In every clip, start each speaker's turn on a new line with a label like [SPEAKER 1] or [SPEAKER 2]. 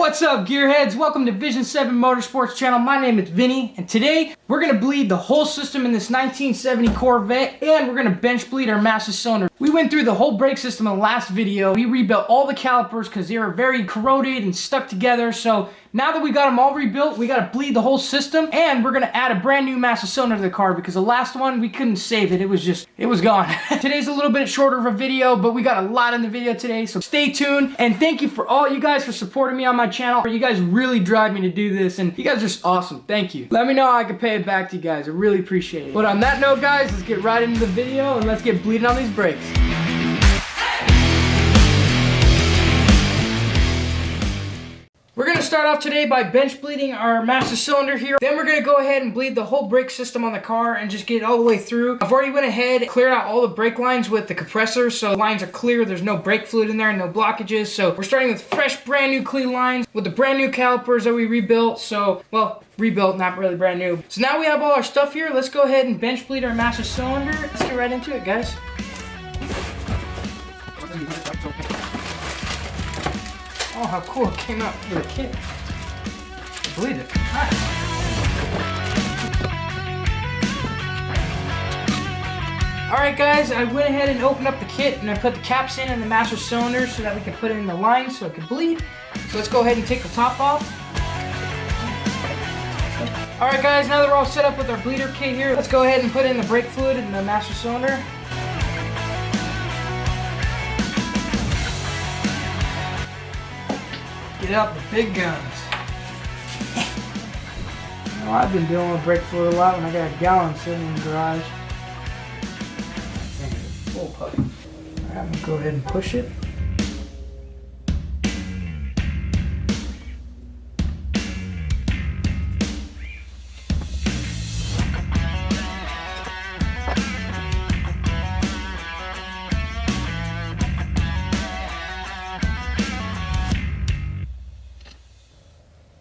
[SPEAKER 1] What's up, gearheads? Welcome to Vision 7 Motorsports channel. My name is Vinny, and today we're gonna bleed the whole system in this 1970 Corvette, and we're gonna bench bleed our master cylinder. We went through the whole brake system in the last video. We rebuilt all the calipers because they were very corroded and stuck together. So now that we got them all rebuilt, we gotta bleed the whole system, and we're gonna add a brand new master cylinder to the car because the last one, we couldn't save it. It was gone. Today's a little bit shorter of a video, but we got a lot in the video today, so stay tuned. And thank you for all you guys for supporting me on my channel. You guys really drive me to do this, and you guys are just awesome. Thank you. Let me know how I can pay it back to you guys. I really appreciate it. But on that note, guys, let's get right into the video and let's get bleeding on these brakes. We're gonna start off today by bench bleeding our master cylinder here. Then we're gonna go ahead and bleed the whole brake system on the car and just get it all the way through. I've already went ahead, cleared out all the brake lines with the compressor, so the lines are clear. There's no brake fluid in there, no blockages. So we're starting with fresh, brand new clean lines with the brand new calipers that we rebuilt. So, well, rebuilt, not really brand new. So now we have all our stuff here. Let's go ahead and bench bleed our master cylinder. Let's get right into it, guys. Oh, how cool it came out with a kit. Bleed it. Nice. Alright guys, I went ahead and opened up the kit and I put the caps in the master cylinder so that we can put it in the line so it can bleed. So let's go ahead and take the top off. Alright guys, now that we're all set up with our bleeder kit here, let's go ahead and put in the brake fluid in the master cylinder. Get out the big guns. You know, I've been dealing with brake fluid a lot when I got a gallon sitting in the garage. Dang, it's full puppy. Alright, I'm gonna go ahead and push it.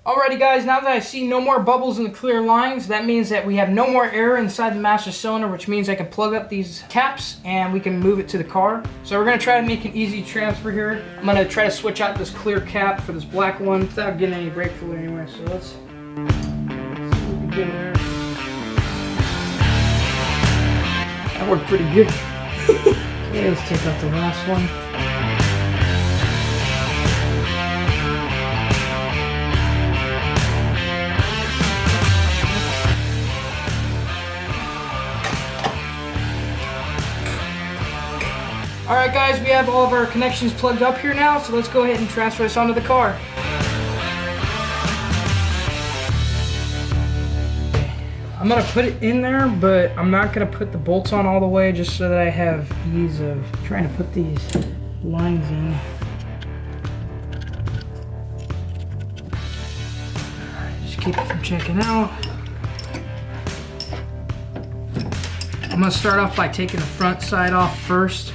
[SPEAKER 1] Alrighty guys, now that I see no more bubbles in the clear lines, that means that we have no more air inside the master cylinder, which means I can plug up these caps and we can move it to the car. So we're going to try to make an easy transfer here. I'm going to try to switch out this clear cap for this black one without getting any brake fluid anyway. So let's see what we can do. That worked pretty good. Okay, let's take out the last one. Alright guys, we have all of our connections plugged up here now, so let's go ahead and transfer this onto the car. I'm going to put it in there, but I'm not going to put the bolts on all the way just so that I have ease of trying to put these lines in. Just keep it from checking out. I'm going to start off by taking the front side off first.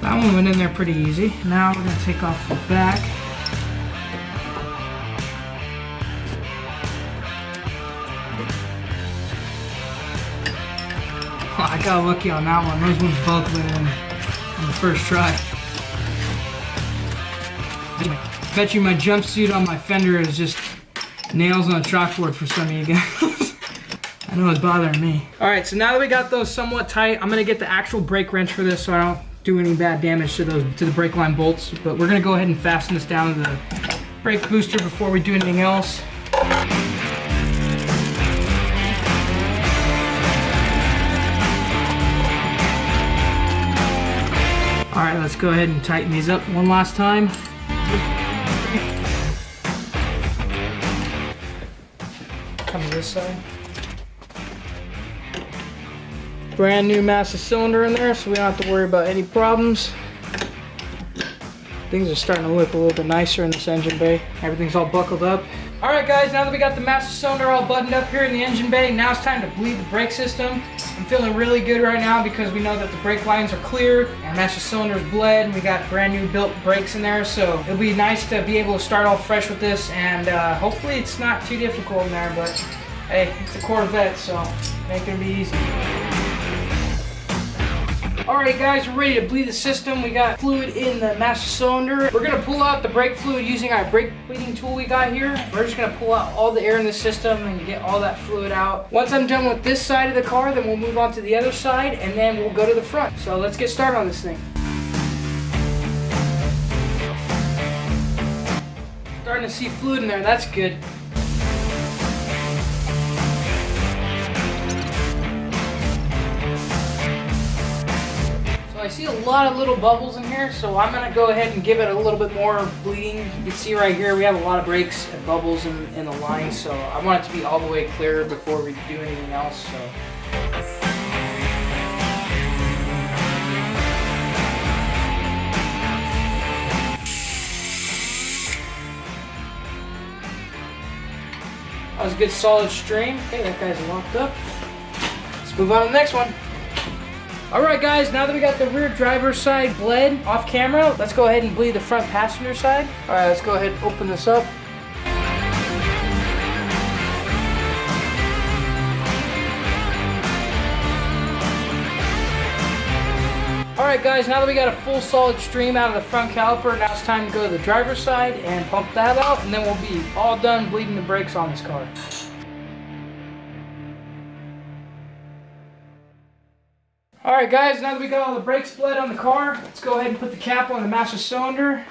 [SPEAKER 1] That one went in there pretty easy. Now we're going to take off the back. Oh, I got lucky on that one. Those ones both went in on the first try. I bet you my jumpsuit on my fender is just nails on a chalkboard for some of you guys. I know it's bothering me. Alright, so now that we got those somewhat tight, I'm going to get the actual brake wrench for this so I don't do any bad damage to the brake line bolts. But we're going to go ahead and fasten this down to the brake booster before we do anything else. Alright, let's go ahead and tighten these up one last time. Come to this side. Brand new master cylinder in there, so we don't have to worry about any problems. Things are starting to look a little bit nicer in this engine bay. Everything's all buckled up. Alright guys, now that we got the master cylinder all buttoned up here in the engine bay, now it's time to bleed the brake system. I'm feeling really good right now because we know that the brake lines are clear, our master cylinder is bled, and we got brand new built brakes in there, so it'll be nice to be able to start off fresh with this, and hopefully it's not too difficult in there, but hey, it's a Corvette, so it ain't gonna be easy. Alright guys, we're ready to bleed the system. We got fluid in the master cylinder. We're going to pull out the brake fluid using our brake bleeding tool we got here. We're just going to pull out all the air in the system and get all that fluid out. Once I'm done with this side of the car, then we'll move on to the other side and then we'll go to the front. So let's get started on this thing. Starting to see fluid in there, that's good. I see a lot of little bubbles in here, so I'm going to go ahead and give it a little bit more bleeding. You can see right here we have a lot of breaks and bubbles in the line, so I want it to be all the way clear before we do anything else. So. That was a good solid stream. Okay, that guy's locked up. Let's move on to the next one. Alright guys, now that we got the rear driver's side bled off camera, let's go ahead and bleed the front passenger side. Alright, let's go ahead and open this up. Alright guys, now that we got a full solid stream out of the front caliper, now it's time to go to the driver's side and pump that out, and then we'll be all done bleeding the brakes on this car. Alright guys, now that we got all the brakes bled on the car, let's go ahead and put the cap on the master cylinder.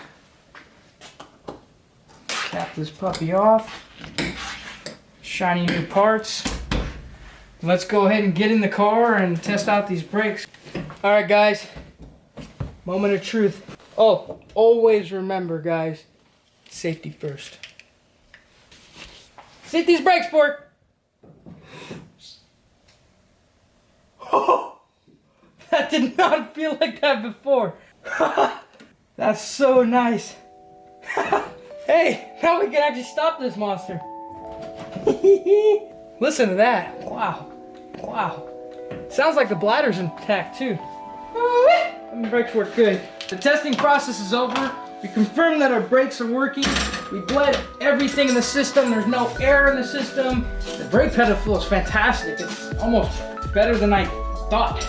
[SPEAKER 1] Cap this puppy off. Shiny new parts. Let's go ahead and get in the car and test out these brakes. Alright guys, moment of truth. Oh, always remember guys, safety first. See these brakes, sport. That did not feel like that before. That's so nice. Hey, now we can actually stop this monster. Listen to that. Wow. Wow. Sounds like the bladder's intact too. And the brakes work good. The testing process is over. We confirmed that our brakes are working. We bled everything in the system. There's no air in the system. The brake pedal feels fantastic. It's almost better than I thought.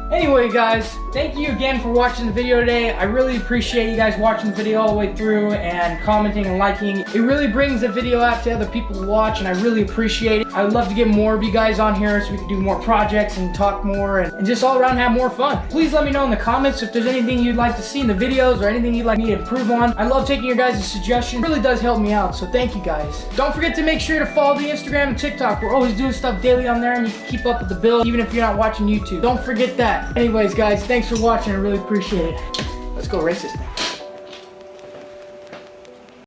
[SPEAKER 1] Anyway guys, thank you again for watching the video today. I really appreciate you guys watching the video all the way through and commenting and liking. It really brings the video out to other people to watch, and I really appreciate it. I would love to get more of you guys on here so we can do more projects and talk more and just all around have more fun. Please let me know in the comments if there's anything you'd like to see in the videos or anything you'd like me to improve on. I love taking your guys' suggestions. It really does help me out, so thank you guys. Don't forget to make sure to follow the Instagram and TikTok. We're always doing stuff daily on there and you can keep up with the build even if you're not watching YouTube. Don't forget that. Anyways guys, thanks for watching. I really appreciate it. Let's go race this thing.